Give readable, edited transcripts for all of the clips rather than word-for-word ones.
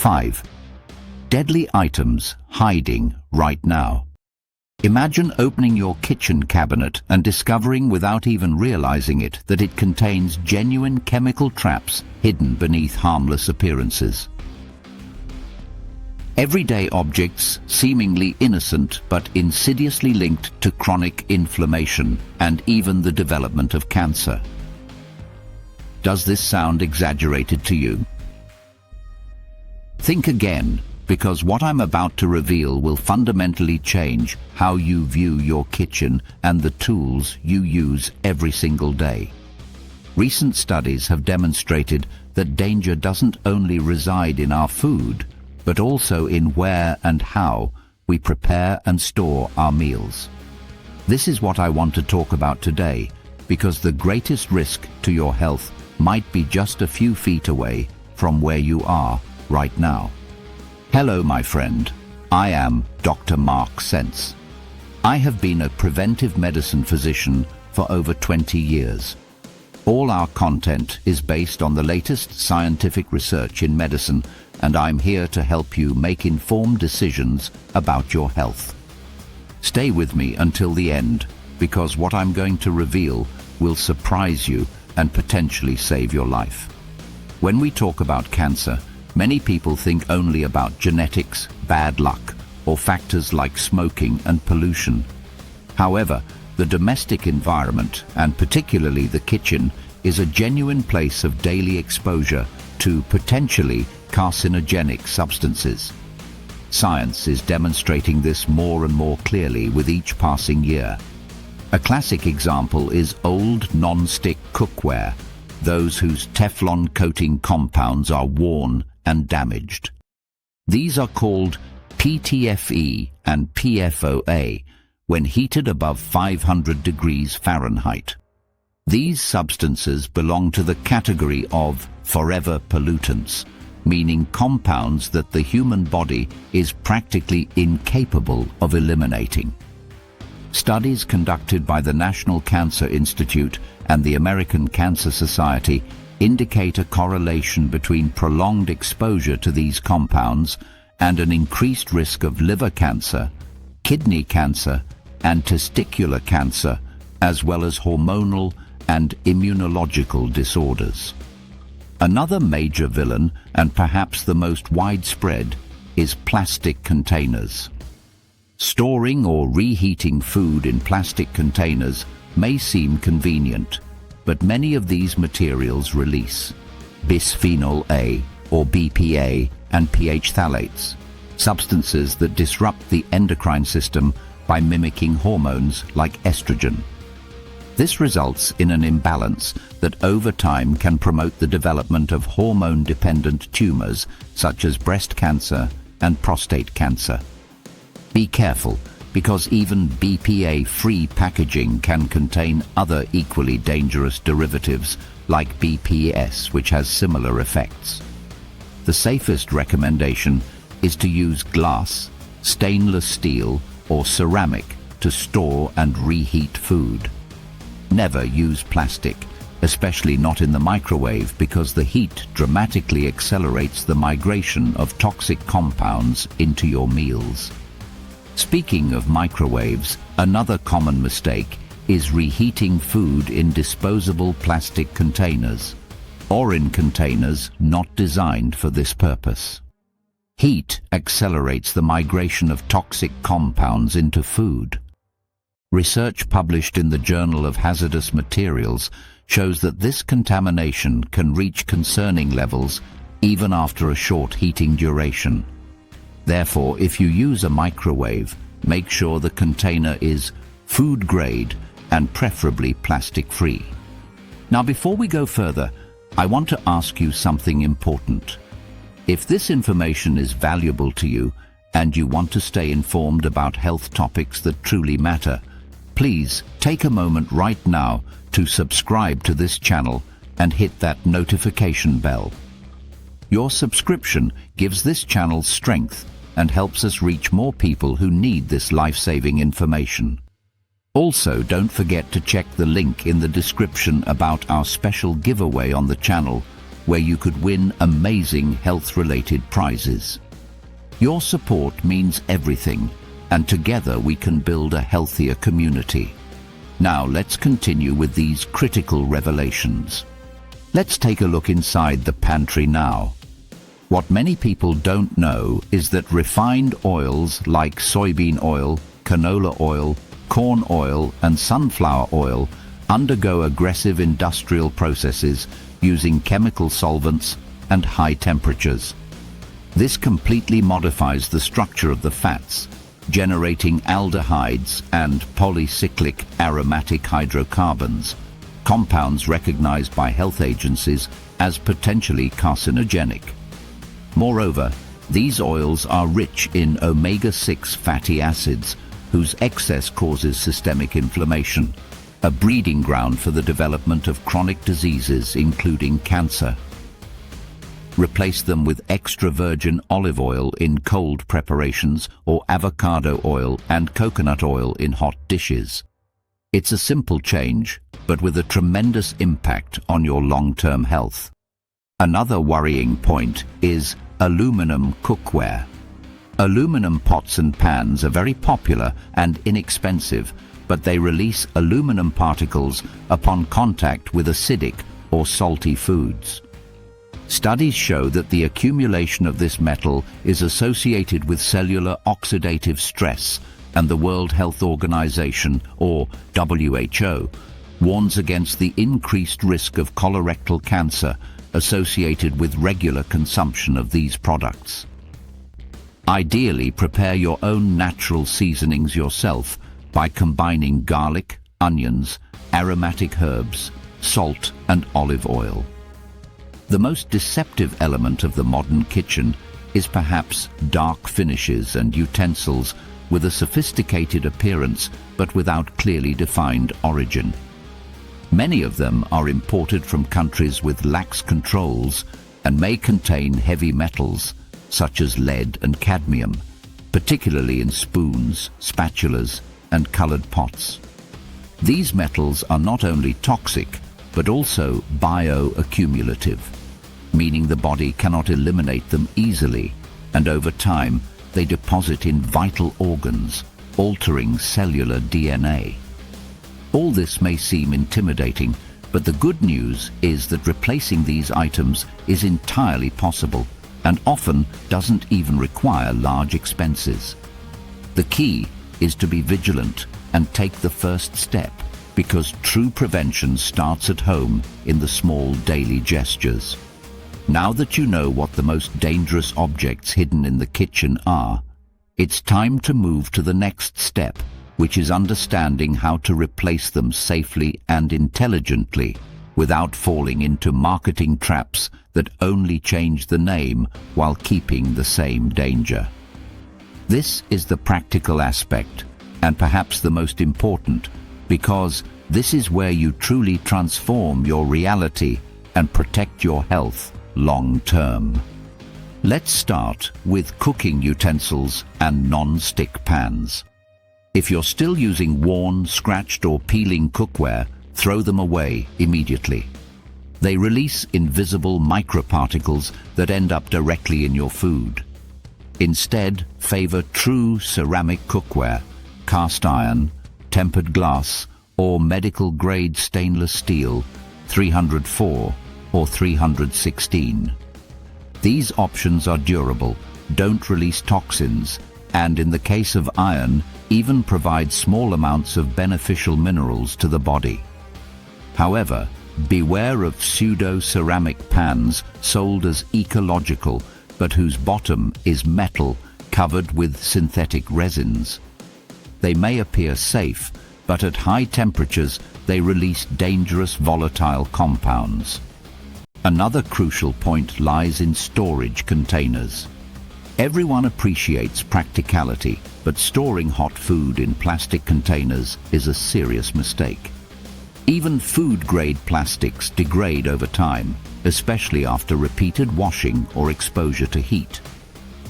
5. Deadly items hiding right now. Imagine opening your kitchen cabinet and discovering without even realizing it that it contains genuine chemical traps hidden beneath harmless appearances. Everyday objects seemingly innocent but insidiously linked to chronic inflammation and even the development of cancer. Does this sound exaggerated to you? Think again, because what I'm about to reveal will fundamentally change how you view your kitchen and the tools you use every single day. Recent studies have demonstrated that danger doesn't only reside in our food, but also in where and how we prepare and store our meals. This is what I want to talk about today, because the greatest risk to your health might be just a few feet away from where you are right now. Hello, my friend. I am Dr. Marc Sense. I have been a preventive medicine physician for over 20 years. All our content is based on the latest scientific research in medicine, and I'm here to help you make informed decisions about your health. Stay with me until the end, because what I'm going to reveal will surprise you and potentially save your life. When we talk about cancer, many people think only about genetics, bad luck, or factors like smoking and pollution. However, the domestic environment, and particularly the kitchen, is a genuine place of daily exposure to potentially carcinogenic substances. Science is demonstrating this more and more clearly with each passing year. A classic example is old non-stick cookware, those whose Teflon coating compounds are worn and damaged. These are called PTFE and PFOA when heated above 500 degrees Fahrenheit. These substances belong to the category of forever pollutants, meaning compounds that the human body is practically incapable of eliminating. Studies conducted by the National Cancer Institute and the American Cancer Society indicate a correlation between prolonged exposure to these compounds and an increased risk of liver cancer, kidney cancer, and testicular cancer, as well as hormonal and immunological disorders. Another major villain, and perhaps the most widespread, is plastic containers. Storing or reheating food in plastic containers may seem convenient, but many of these materials release bisphenol A or BPA and pH phthalates, substances that disrupt the endocrine system by mimicking hormones like estrogen. This results in an imbalance that over time can promote the development of hormone-dependent tumors such as breast cancer and prostate cancer. Be careful, because even BPA-free packaging can contain other equally dangerous derivatives like BPS, which has similar effects. The safest recommendation is to use glass, stainless steel, or ceramic to store and reheat food. Never use plastic, especially not in the microwave, because the heat dramatically accelerates the migration of toxic compounds into your meals. Speaking of microwaves, another common mistake is reheating food in disposable plastic containers, or in containers not designed for this purpose. Heat accelerates the migration of toxic compounds into food. Research published in the Journal of Hazardous Materials shows that this contamination can reach concerning levels even after a short heating duration. Therefore, if you use a microwave, make sure the container is food grade and preferably plastic-free. Now, before we go further, I want to ask you something important. If this information is valuable to you and you want to stay informed about health topics that truly matter, please take a moment right now to subscribe to this channel and hit that notification bell. Your subscription gives this channel strength and helps us reach more people who need this life-saving information. Also, don't forget to check the link in the description about our special giveaway on the channel, where you could win amazing health-related prizes. Your support means everything, and together we can build a healthier community. Now let's continue with these critical revelations. Let's take a look inside the pantry now. What many people don't know is that refined oils like soybean oil, canola oil, corn oil, and sunflower oil undergo aggressive industrial processes using chemical solvents and high temperatures. This completely modifies the structure of the fats, generating aldehydes and polycyclic aromatic hydrocarbons, compounds recognized by health agencies as potentially carcinogenic. Moreover, these oils are rich in omega-6 fatty acids, whose excess causes systemic inflammation, a breeding ground for the development of chronic diseases including cancer. Replace them with extra virgin olive oil in cold preparations or avocado oil and coconut oil in hot dishes. It's a simple change, but with a tremendous impact on your long-term health. Another worrying point is aluminum cookware. Aluminum pots and pans are very popular and inexpensive, but they release aluminum particles upon contact with acidic or salty foods. Studies show that the accumulation of this metal is associated with cellular oxidative stress, and the World Health Organization, or WHO, warns against the increased risk of colorectal cancer associated with regular consumption of these products. Ideally, prepare your own natural seasonings yourself by combining garlic, onions, aromatic herbs, salt, and olive oil. The most deceptive element of the modern kitchen is perhaps dark finishes and utensils with a sophisticated appearance but without clearly defined origin. Many of them are imported from countries with lax controls and may contain heavy metals such as lead and cadmium, particularly in spoons, spatulas, and colored pots. These metals are not only toxic but also bioaccumulative, meaning the body cannot eliminate them easily, and over time they deposit in vital organs, altering cellular DNA. All this may seem intimidating, but the good news is that replacing these items is entirely possible and often doesn't even require large expenses. The key is to be vigilant and take the first step, because true prevention starts at home in the small daily gestures. Now that you know what the most dangerous objects hidden in the kitchen are, it's time to move to the next step, which is understanding how to replace them safely and intelligently without falling into marketing traps that only change the name while keeping the same danger. This is the practical aspect, and perhaps the most important, because this is where you truly transform your reality and protect your health long term. Let's start with cooking utensils and non-stick pans. If you're still using worn, scratched or peeling cookware, throw them away immediately. They release invisible microparticles that end up directly in your food. Instead, favor true ceramic cookware, cast iron, tempered glass, or medical-grade stainless steel 304 or 316. These options are durable, don't release toxins, and in the case of iron, even provide small amounts of beneficial minerals to the body. However, beware of pseudo-ceramic pans sold as ecological, but whose bottom is metal covered with synthetic resins. They may appear safe, but at high temperatures they release dangerous volatile compounds. Another crucial point lies in storage containers. Everyone appreciates practicality, but storing hot food in plastic containers is a serious mistake. Even food-grade plastics degrade over time, especially after repeated washing or exposure to heat.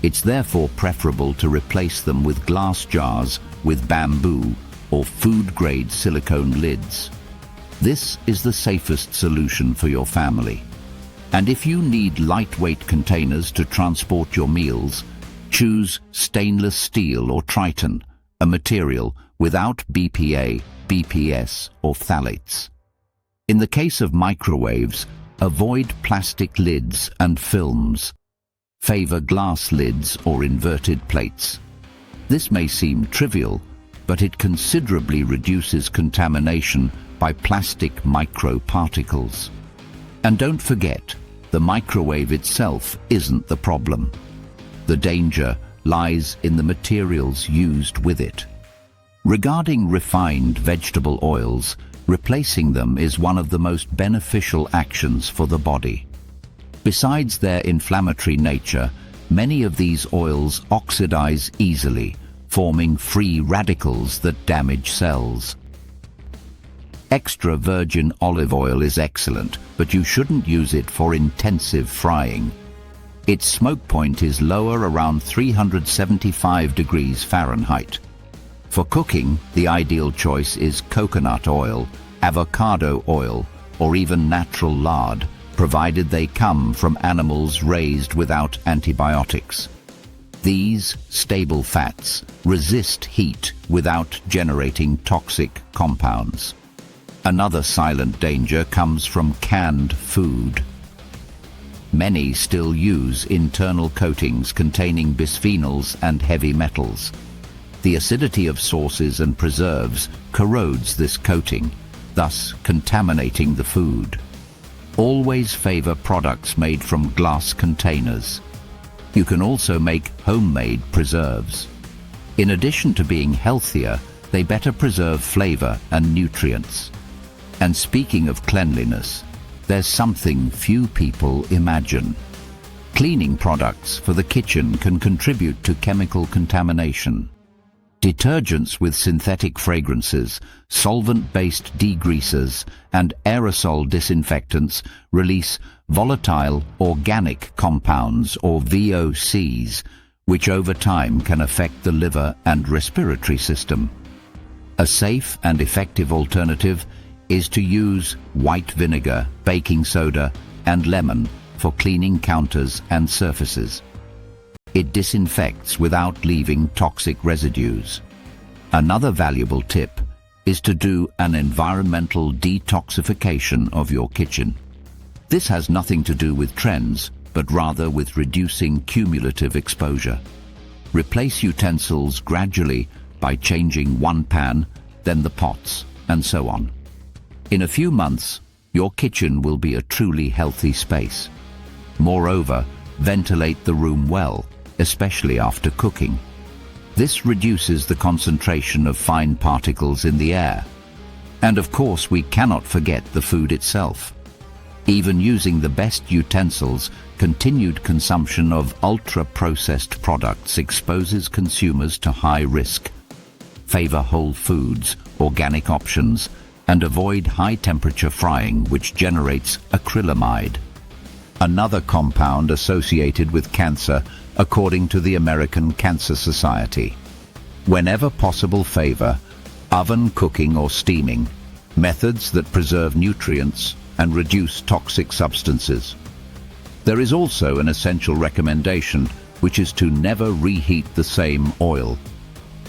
It's therefore preferable to replace them with glass jars with bamboo or food-grade silicone lids. This is the safest solution for your family. And if you need lightweight containers to transport your meals, choose stainless steel or Triton, a material without BPA, BPS or phthalates. In the case of microwaves, avoid plastic lids and films. Favor glass lids or inverted plates. This may seem trivial, but it considerably reduces contamination by plastic microparticles. And don't forget, the microwave itself isn't the problem. The danger lies in the materials used with it. Regarding refined vegetable oils, replacing them is one of the most beneficial actions for the body. Besides their inflammatory nature, many of these oils oxidize easily, forming free radicals that damage cells. Extra virgin olive oil is excellent, but you shouldn't use it for intensive frying. Its smoke point is lower, around 375 degrees Fahrenheit. For cooking, the ideal choice is coconut oil, avocado oil, or even natural lard, provided they come from animals raised without antibiotics. These stable fats resist heat without generating toxic compounds. Another silent danger comes from canned food. Many still use internal coatings containing bisphenols and heavy metals. The acidity of sauces and preserves corrodes this coating, thus contaminating the food. Always favor products made from glass containers. You can also make homemade preserves. In addition to being healthier, they better preserve flavor and nutrients. And speaking of cleanliness, there's something few people imagine. Cleaning products for the kitchen can contribute to chemical contamination. Detergents with synthetic fragrances, solvent-based degreasers, and aerosol disinfectants release volatile organic compounds, or VOCs, which over time can affect the liver and respiratory system. A safe and effective alternative is to use white vinegar, baking soda, and lemon for cleaning counters and surfaces. It disinfects without leaving toxic residues. Another valuable tip is to do an environmental detoxification of your kitchen. This has nothing to do with trends, but rather with reducing cumulative exposure. Replace utensils gradually by changing one pan, then the pots, and so on. In a few months, your kitchen will be a truly healthy space. Moreover, ventilate the room well, especially after cooking. This reduces the concentration of fine particles in the air. And of course, we cannot forget the food itself. Even using the best utensils, continued consumption of ultra-processed products exposes consumers to high risk. Favor whole foods, organic options, and avoid high-temperature frying, which generates acrylamide, another compound associated with cancer, according to the American Cancer Society. Whenever possible, favor oven cooking or steaming, methods that preserve nutrients and reduce toxic substances. There is also an essential recommendation, which is to never reheat the same oil.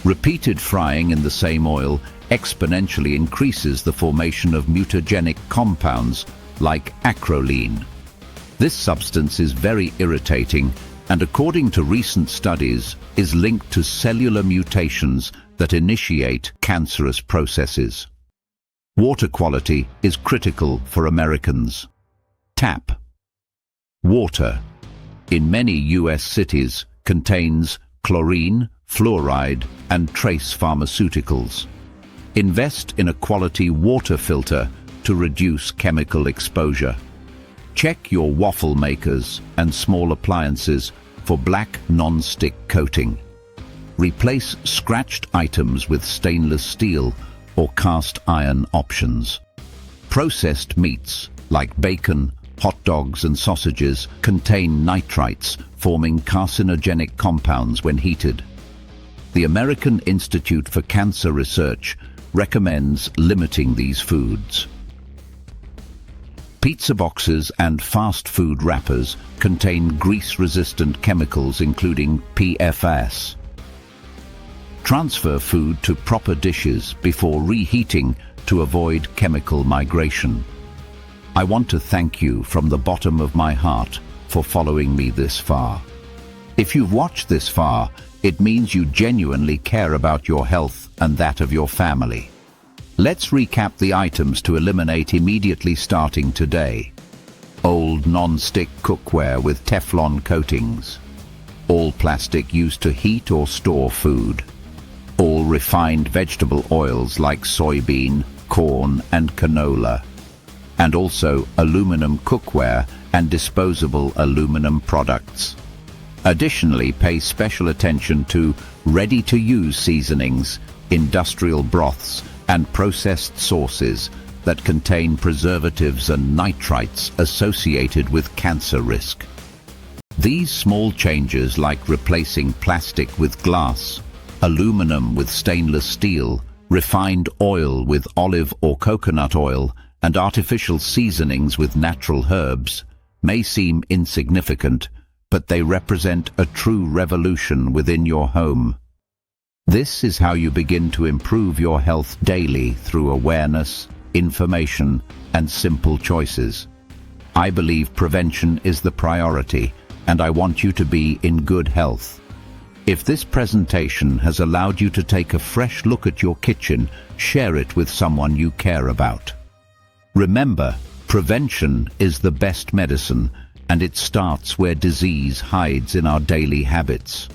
Repeated frying in the same oil exponentially increases the formation of mutagenic compounds like acrolein. This substance is very irritating and, according to recent studies, is linked to cellular mutations that initiate cancerous processes. Water quality is critical for Americans. Tap water in many U.S. cities contains chlorine, fluoride, and trace pharmaceuticals. Invest in a quality water filter to reduce chemical exposure. Check your waffle makers and small appliances for black non-stick coating. Replace scratched items with stainless steel or cast iron options. Processed meats like bacon, hot dogs and sausages contain nitrites, forming carcinogenic compounds when heated. The American Institute for Cancer Research recommends limiting these foods. Pizza boxes and fast food wrappers contain grease-resistant chemicals including PFAS. Transfer food to proper dishes before reheating to avoid chemical migration. I want to thank you from the bottom of my heart for following me this far. If you've watched this far, it means you genuinely care about your health and that of your family. Let's recap the items to eliminate immediately starting today. Old non-stick cookware with Teflon coatings. All plastic used to heat or store food. All refined vegetable oils like soybean, corn and canola. And also aluminum cookware and disposable aluminum products. Additionally, pay special attention to ready-to-use seasonings, industrial broths, and processed sauces that contain preservatives and nitrites associated with cancer risk. These small changes, like replacing plastic with glass, aluminum with stainless steel, refined oil with olive or coconut oil, and artificial seasonings with natural herbs, may seem insignificant, but they represent a true revolution within your home. This is how you begin to improve your health daily through awareness, information, and simple choices. I believe prevention is the priority, and I want you to be in good health. If this presentation has allowed you to take a fresh look at your kitchen, share it with someone you care about. Remember, prevention is the best medicine, and it starts where disease hides in our daily habits.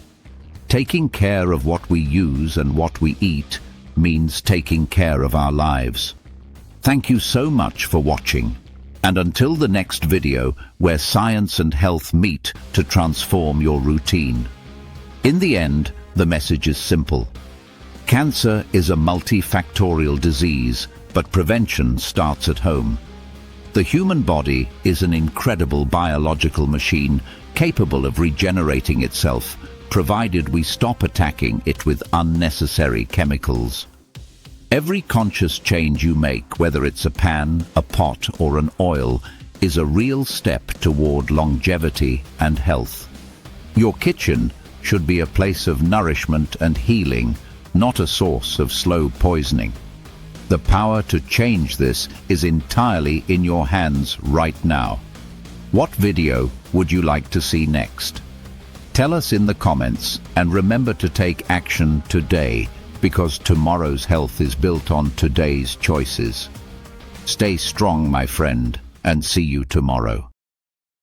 Taking care of what we use and what we eat means taking care of our lives. Thank you so much for watching, and until the next video where science and health meet to transform your routine. In the end, the message is simple. Cancer is a multifactorial disease, but prevention starts at home. The human body is an incredible biological machine capable of regenerating itself, provided we stop attacking it with unnecessary chemicals. Every conscious change you make, whether it's a pan, a pot, or an oil, is a real step toward longevity and health. Your kitchen should be a place of nourishment and healing, not a source of slow poisoning. The power to change this is entirely in your hands right now. What video would you like to see next? Tell us in the comments, and remember to take action today, because tomorrow's health is built on today's choices. Stay strong, my friend, and see you tomorrow.